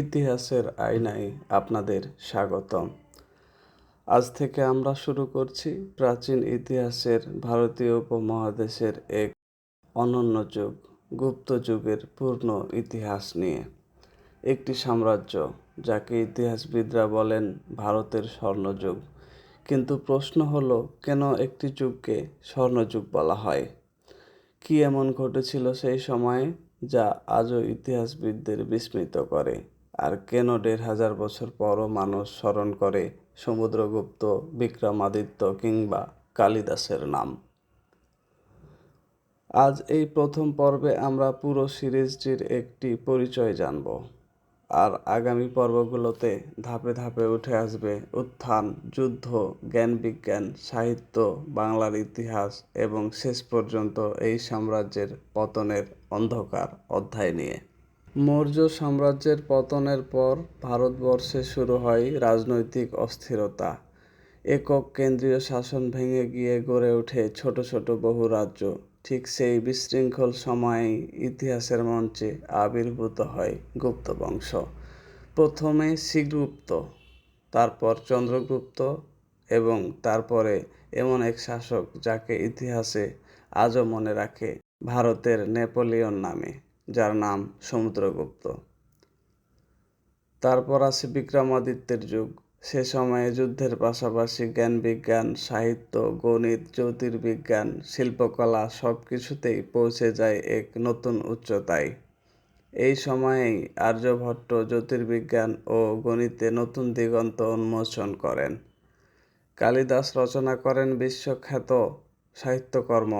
ইতিহাসের আয়নায় আপনাদের স্বাগতম। আজ থেকে আমরা শুরু করছি প্রাচীন ইতিহাসের ভারতীয় উপমহাদেশের এক অনন্য যুগ, গুপ্ত যুগের পূর্ণ ইতিহাস নিয়ে। একটি সাম্রাজ্য যাকে ইতিহাসবিদরা বলেন ভারতের স্বর্ণযুগ। কিন্তু প্রশ্ন হলো, কেন একটি যুগকে স্বর্ণযুগ বলা হয়? কি এমন ঘটেছিল সেই সময়ে যা আজও ইতিহাসবিদদের বিস্মিত করে? আর কেন ১,৫০০ বছর পরও মানুষ স্মরণ করে সমুদ্রগুপ্ত, বিক্রমাদিত্য কিংবা কালিদাসের নাম? আজ এই প্রথম পর্বে আমরা পুরো সিরিজটির একটি পরিচয় জানব, আর আগামী পর্বগুলোতে ধাপে ধাপে উঠে আসবে উত্থান, যুদ্ধ, জ্ঞান-বিজ্ঞান, সাহিত্য, বাংলার ইতিহাস এবং শেষ পর্যন্ত এই সাম্রাজ্যের পতনের অন্ধকার অধ্যায় নিয়ে। মৌর্য সাম্রাজ্যের পতনের পর ভারতবর্ষে শুরু হয় রাজনৈতিক অস্থিরতা। একক কেন্দ্রীয় শাসন ভেঙে গিয়ে গড়ে ওঠে ছোট ছোট বহু রাজ্য। ঠিক সেই বিশৃঙ্খল সময়েই ইতিহাসের মঞ্চে আবির্ভূত হয় গুপ্ত বংশ। প্রথমে শ্রীগুপ্ত, তারপর চন্দ্রগুপ্ত এবং তারপরে এমন এক শাসক যাকে ইতিহাসে আজও মনে রাখে ভারতের নেপোলিয়ন নামে, যার নাম সমুদ্রগুপ্ত। তারপর আসে বিক্রমাদিত্যের যুগ। সে সময়ে যুদ্ধের পাশাপাশি জ্ঞান-বিজ্ঞান, সাহিত্য, গণিত, জ্যোতির্বিজ্ঞান, শিল্পকলা সব কিছুতেই পৌঁছে যায় এক নতুন উচ্চতায়। এই সময়েই আর্যভট্ট জ্যোতির্বিজ্ঞান ও গণিতে নতুন দিগন্ত উন্মোচন করেন। কালিদাস রচনা করেন বিশ্বখ্যাত সাহিত্যকর্ম।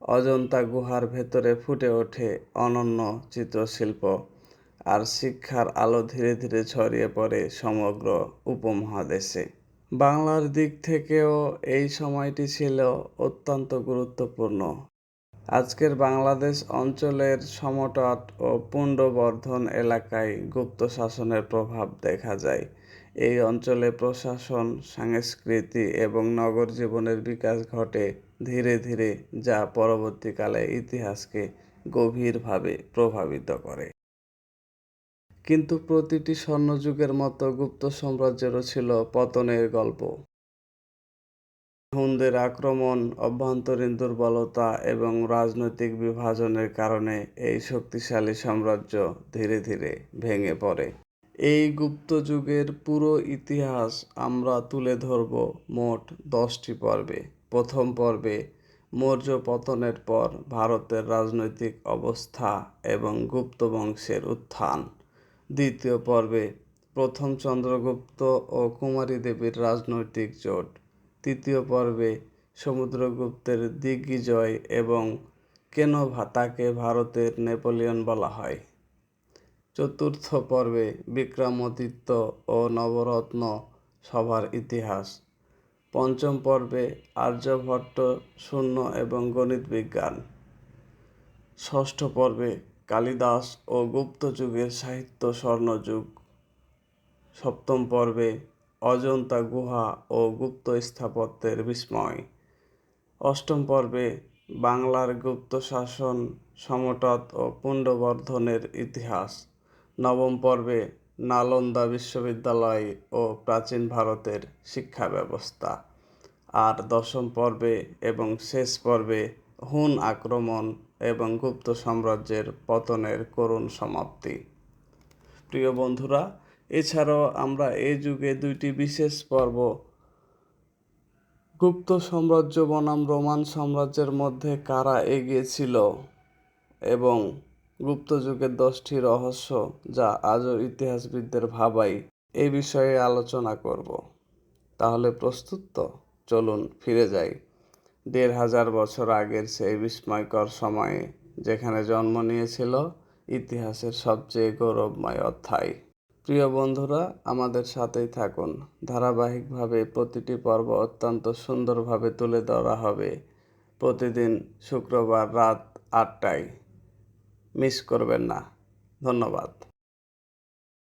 অজন্তা গুহার ভেতরে ফুটে ওঠে অনন্য চিত্রশিল্প, আর শিক্ষার আলো ধীরে ধীরে ছড়িয়ে পড়ে সমগ্র উপমহাদেশে। বাংলার দিক থেকেও এই সময়টি ছিল অত্যন্ত গুরুত্বপূর্ণ। আজকের বাংলাদেশ অঞ্চলের সমতট ও পুণ্ড্রবর্ধন এলাকায় গুপ্ত শাসনের প্রভাব দেখা যায়। এই অঞ্চলে প্রশাসন, সংস্কৃতি এবং নগর জীবনের বিকাশ ঘটে ধীরে ধীরে, যা পরবর্তীকালে ইতিহাসকে গভীরভাবে প্রভাবিত করে। কিন্তু প্রতিটি স্বর্ণযুগের মতো গুপ্ত সাম্রাজ্যেরও ছিল পতনের গল্প। হুনদের আক্রমণ, অভ্যন্তরীণ দুর্বলতা এবং রাজনৈতিক বিভাজনের কারণে এই শক্তিশালী সাম্রাজ্য ধীরে ধীরে ভেঙে পড়ে। এই গুপ্ত যুগের পুরো ইতিহাস আমরা তুলে ধরব মোট 10টি পর্বে। প্রথম পর্বে মৌর্য পতনের পর ভারতের রাজনৈতিক অবস্থা এবং গুপ্ত বংশের উত্থান। দ্বিতীয় পর্বে প্রথম চন্দ্রগুপ্ত ও কুমারী দেবীর রাজনৈতিক জোট। তৃতীয় পর্বে সমুদ্রগুপ্তের দিগ্বিজয় এবং কেন তাকে ভারতের নেপোলিয়ন বলা হয়। চতুর্থ পর্বে বিক্রমাদিত্য ও নবরত্ন সভার ইতিহাস। পঞ্চম পর্বে আর্যভট্ট, শূন্য এবং গণিত বিজ্ঞান। ষষ্ঠ পর্বে কালিদাস ও গুপ্ত যুগের সাহিত্য স্বর্ণযুগ। সপ্তম পর্বে অজন্তা গুহা ও গুপ্ত স্থাপত্যের বিস্ময়। অষ্টম পর্বে বাংলার গুপ্ত শাসন, সমতট ও পুণ্ড্রবর্ধনের ইতিহাস। নবম পর্বে নালন্দা বিশ্ববিদ্যালয় ও প্রাচীন ভারতের শিক্ষা ব্যবস্থা। আর দশম পর্বে এবং শেষ পর্বে হুন আক্রমণ এবং গুপ্ত সাম্রাজ্যের পতনের করুণ সমাপ্তি। প্রিয় বন্ধুরা, এছাড়াও আমরা এই যুগে 2টি বিশেষ পর্ব, গুপ্ত সাম্রাজ্য বনাম রোমান সাম্রাজ্যের মধ্যে কারা এগিয়ে ছিল এবং গুপ্ত যুগের 10টি রহস্য যা আজও ইতিহাসবিদদের ভাবায়, এই বিষয়ে আলোচনা করব। তাহলে প্রস্তুত তো? চলুন ফিরে যাই 1,500 বছর আগের সেই বিস্ময়কর সময়ে, যেখানে জন্ম নিয়েছিল ইতিহাসের সবচেয়ে গৌরবময় অধ্যায়। প্রিয় বন্ধুরা, আমাদের সাথেই থাকুন। ধারাবাহিকভাবে প্রতিটি পর্ব অত্যন্ত সুন্দরভাবে তুলে ধরা হবে প্রতিদিন শুক্রবার রাত 8টায়। মিস করবেন না। ধন্যবাদ।